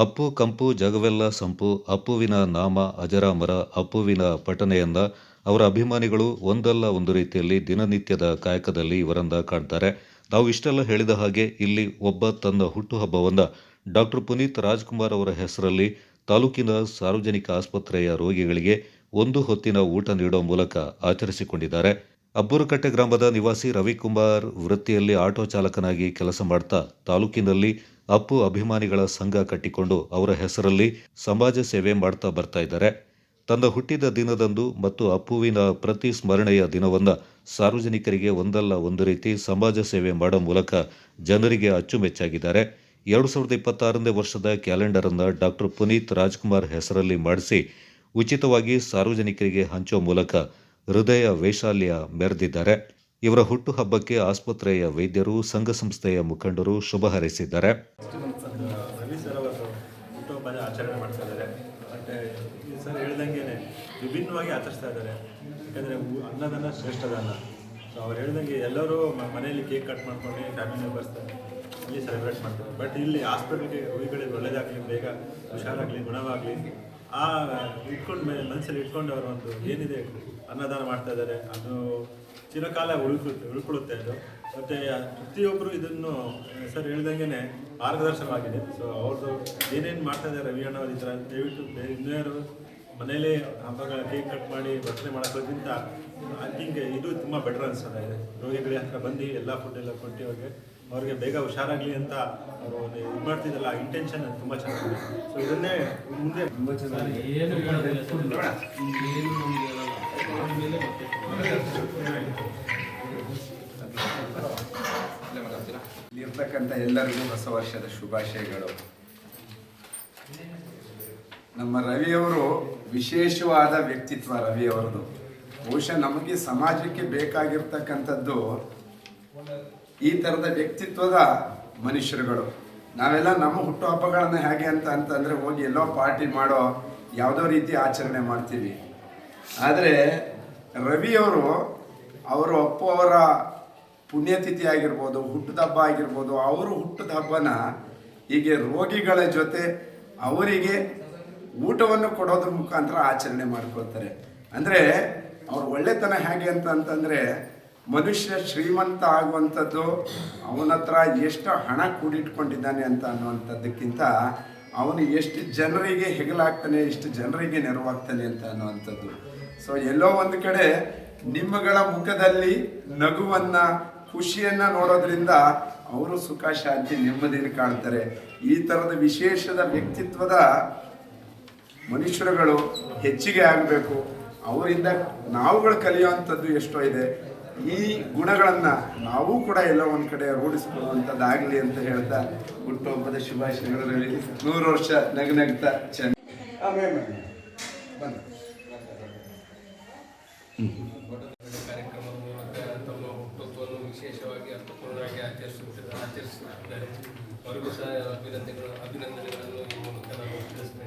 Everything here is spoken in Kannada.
ಅಪ್ಪು ಕಂಪು ಜಗವೆಲ್ಲ ಸಂಪು, ಅಪ್ಪುವಿನ ನಾಮ ಅಜರಾಮರ, ಅಪ್ಪುವಿನ ಪಠಣೆಯನ್ನ ಅವರ ಅಭಿಮಾನಿಗಳು ಒಂದಲ್ಲ ಒಂದು ರೀತಿಯಲ್ಲಿ ದಿನನಿತ್ಯದ ಕಾಯಕದಲ್ಲಿ ಇವರನ್ನ ಕಾಣ್ತಾರೆ. ನಾವು ಇಷ್ಟೆಲ್ಲ ಹೇಳಿದ ಹಾಗೆ ಇಲ್ಲಿ ಒಬ್ಬ ತನ್ನ ಹುಟ್ಟುಹಬ್ಬವನ್ನ ಡಾಕ್ಟರ್ ಪುನೀತ್ ರಾಜ್ಕುಮಾರ್ ಅವರ ಹೆಸರಲ್ಲಿ ತಾಲೂಕಿನ ಸಾರ್ವಜನಿಕ ಆಸ್ಪತ್ರೆಯ ರೋಗಿಗಳಿಗೆ ಒಂದು ಹೊತ್ತಿನ ಊಟ ನೀಡೋ ಮೂಲಕ ಆಚರಿಸಿಕೊಂಡಿದ್ದಾರೆ. ಅಬ್ಬೂರುಕಟ್ಟೆ ಗ್ರಾಮದ ನಿವಾಸಿ ರವಿಕುಮಾರ್ ವೃತ್ತಿಯಲ್ಲಿ ಆಟೋ ಚಾಲಕನಾಗಿ ಕೆಲಸ ಮಾಡ್ತಾ ತಾಲೂಕಿನಲ್ಲಿ ಅಪ್ಪು ಅಭಿಮಾನಿಗಳ ಸಂಘ ಕಟ್ಟಿಕೊಂಡು ಅವರ ಹೆಸರಲ್ಲಿ ಸಮಾಜ ಸೇವೆ ಮಾಡ್ತಾ ಬರ್ತಾ ಇದ್ದಾರೆ. ತನ್ನ ಹುಟ್ಟಿದ ದಿನದಂದು ಮತ್ತು ಅಪ್ಪುವಿನ ಪ್ರತಿ ಸ್ಮರಣೆಯ ದಿನವನ್ನ ಸಾರ್ವಜನಿಕರಿಗೆ ಒಂದಲ್ಲ ಒಂದು ರೀತಿ ಸಮಾಜ ಸೇವೆ ಮಾಡೋ ಮೂಲಕ ಜನರಿಗೆ ಅಚ್ಚುಮೆಚ್ಚಾಗಿದ್ದಾರೆ. 2026ನೇ ವರ್ಷದ ಕ್ಯಾಲೆಂಡರ್ ಅನ್ನ ಡಾಕ್ಟರ್ ಪುನೀತ್ ರಾಜ್ಕುಮಾರ್ ಹೆಸರಲ್ಲಿ ಮಾಡಿಸಿ ಉಚಿತವಾಗಿ ಸಾರ್ವಜನಿಕರಿಗೆ ಹಂಚುವ ಮೂಲಕ ಹೃದಯ ವೈಶಾಲ್ಯ ಮೆರೆದಿದ್ದಾರೆ. ಇವರ ಹುಟ್ಟುಹಬ್ಬಕ್ಕೆ ಆಸ್ಪತ್ರೆಯ ವೈದ್ಯರು, ಸಂಘ ಸಂಸ್ಥೆಯ ಮುಖಂಡರು ಶುಭ ಹಾರೈಸಿದ್ದಾರೆ. ರವಿ ಸರ್ ಅವರು ಹುಟ್ಟುಹಬ್ಬ ಆಚರಣೆ ಮಾಡ್ತಾ ಇದ್ದಾರೆ. ಮತ್ತು ಈ ಸರ್ ಹೇಳ್ದಂಗೆ ವಿಭಿನ್ನವಾಗಿ ಆಚರಿಸ್ತಾ ಇದ್ದಾರೆ. ಯಾಕಂದರೆ ಅನ್ನದಾನ ಶ್ರೇಷ್ಠದಾನ. ಸೊ ಅವ್ರು ಹೇಳ್ದಂಗೆ ಎಲ್ಲರೂ ಮನೆಯಲ್ಲಿ ಕೇಕ್ ಕಟ್ ಮಾಡ್ಕೊಂಡು ಫ್ಯಾಮಿಲಿ ಮೆಂಬರ್ಸ್ ಇಲ್ಲಿ ಸೆಲೆಬ್ರೇಟ್ ಮಾಡ್ತಾರೆ. ಬಟ್ ಇಲ್ಲಿ ಹಾಸ್ಪಿಟಲ್ಗೆ ರೋಗಿಗಳಿಗೆ ಒಳ್ಳೆಯದಾಗಲಿ, ಬೇಗ ಹುಷಾರಾಗಲಿ, ಗುಣವಾಗಲಿ ಇಟ್ಕೊಂಡು ಮನಸ್ಸಲ್ಲಿ ಇಟ್ಕೊಂಡು ಅವರು ಒಂದು ಏನಿದೆ ಅನ್ನದಾನ ಮಾಡ್ತಾ ಇದ್ದಾರೆ. ಅದು ಚಿರಕಾಲ ಉಳ್ಕೊಳ್ಳುತ್ತೆ ಅದು. ಮತ್ತು ಪ್ರತಿಯೊಬ್ಬರು ಇದನ್ನು ಸರ್ ಹೇಳ್ದಂಗೆ ಮಾರ್ಗದರ್ಶನವಾಗಿದೆ. ಸೊ ಅವ್ರದ್ದು ಏನೇನು ಮಾಡ್ತಾ ಇದ್ದಾರೆ ರವಿ ಅಣ್ಣವ್ರು ಈ ಥರ ದಯವಿಟ್ಟು ಇನ್ನೇರು ಮನೇಲೇ ಹಬ್ಬಗಳ ಕೇಕ್ ಕಟ್ ಮಾಡಿ ವರ್ತನೆ ಮಾಡೋಕ್ಕಿಂತ ಐ ಥಿಂಕ್ ಇದು ತುಂಬ ಬೆಟರ್ ಅನಿಸ್ತದೆ. ರೋಗಿಗಳಿಗೆ ಹತ್ರ ಬಂದು ಎಲ್ಲ ಫುಡ್ ಎಲ್ಲ ಕೊಟ್ಟು ಅವ್ರಿಗೆ ಬೇಗ ಹುಷಾರಾಗಲಿ ಅಂತ ಅವರು ಇದು ಮಾಡ್ತಿದ್ದಲ್ಲ, ಇಂಟೆನ್ಷನ್ ತುಂಬ ಚೆನ್ನಾಗಿದೆ. ಸೊ ಇದನ್ನೇ ಮುಂದೆ ತುಂಬ ಚೆನ್ನಾಗಿ ಇರ್ತಕ್ಕಂಥ ಎಲ್ಲರಿಗೂ ಹೊಸ ವರ್ಷದ ಶುಭಾಶಯಗಳು. ನಮ್ಮ ರವಿಯವರು ವಿಶೇಷವಾದ ವ್ಯಕ್ತಿತ್ವ. ರವಿಯವರದು ಬಹುಶಃ ನಮಗೆ ಸಮಾಜಕ್ಕೆ ಬೇಕಾಗಿರ್ತಕ್ಕಂಥದ್ದು ಈ ಥರದ ವ್ಯಕ್ತಿತ್ವದ ಮನುಷ್ಯರುಗಳು. ನಾವೆಲ್ಲ ನಮ್ಮ ಹುಟ್ಟುಹಬ್ಬಗಳನ್ನು ಹೇಗೆ ಅಂತಂದರೆ ಹೋಗಿ ಎಲ್ಲೋ ಪಾರ್ಟಿ ಮಾಡೋ ಯಾವುದೋ ರೀತಿ ಆಚರಣೆ ಮಾಡ್ತೀವಿ. ಆದರೆ ರವಿಯವರು ಅಪ್ಪು ಅವರ ಪುಣ್ಯತಿಥಿ ಆಗಿರ್ಬೋದು, ಹುಟ್ಟದ ಹಬ್ಬ ಆಗಿರ್ಬೋದು, ಅವರು ಹುಟ್ಟದ ಹಬ್ಬನ ಹೀಗೆ ರೋಗಿಗಳ ಜೊತೆ ಅವರಿಗೆ ಊಟವನ್ನು ಕೊಡೋದ್ರ ಮುಖಾಂತರ ಆಚರಣೆ ಮಾಡ್ಕೊಳ್ತಾರೆ. ಅಂದರೆ ಅವ್ರ ಒಳ್ಳೆತನ ಹೇಗೆ ಅಂತಂದರೆ ಮನುಷ್ಯ ಶ್ರೀಮಂತ ಆಗುವಂಥದ್ದು ಅವನ ಹತ್ರ ಎಷ್ಟು ಹಣ ಕೂಡಿಟ್ಕೊಂಡಿದ್ದಾನೆ ಅಂತ ಅನ್ನುವಂಥದ್ದಕ್ಕಿಂತ ಅವನು ಎಷ್ಟು ಜನರಿಗೆ ಹೆಗಲಾಗ್ತಾನೆ, ಎಷ್ಟು ಜನರಿಗೆ ನೆರವಾಗ್ತಾನೆ ಅಂತ ಅನ್ನುವಂಥದ್ದು. ಸೊ ಎಲ್ಲೋ ಒಂದು ಕಡೆ ನಿಮ್ಮಗಳ ಮುಖದಲ್ಲಿ ನಗುವನ್ನು, ಖುಷಿಯನ್ನು ನೋಡೋದ್ರಿಂದ ಅವರು ಸುಖ, ಶಾಂತಿ, ನೆಮ್ಮದಿಯನ್ನು ಕಾಣ್ತಾರೆ. ಈ ಥರದ ವಿಶೇಷದ ವ್ಯಕ್ತಿತ್ವದ ಮನುಷ್ಯರುಗಳು ಹೆಚ್ಚಿಗೆ ಆಗಬೇಕು. ಅವರಿಂದ ನಾವುಗಳು ಕಲಿಯುವಂಥದ್ದು ಎಷ್ಟೋ ಇದೆ. ಈ ಗುಣಗಳನ್ನು ನಾವು ಕೂಡ ಎಲ್ಲ ಒಂದು ಕಡೆ ರೂಢಿಸ್ಕೊಳ್ಳುವಂಥದ್ದಾಗಲಿ ಅಂತ ಹೇಳ್ತಾ ಹುಟ್ಟುಹಬ್ಬದ ಶುಭಾಶಯಗಳಲ್ಲಿ 100 ವರ್ಷ ನಗ್ನಗ್ತಾ ಕಾರ್ಯಕ್ರಮದ ಮೂಲಕ ತಮ್ಮ ಹುಟ್ಟುಹಬ್ಬವನ್ನು ವಿಶೇಷವಾಗಿ ಅರ್ಥಪೂರ್ಣವಾಗಿ ಆಚರಿಸುತ್ತಿದ್ದಾರೆ. ಅವರಿಗೂ ಸಹ ಅಭಿನಂದನೆಗಳನ್ನು ಈ ಮೂಲಕ ನಾನು ತಿಳಿಸ್ತೇನೆ.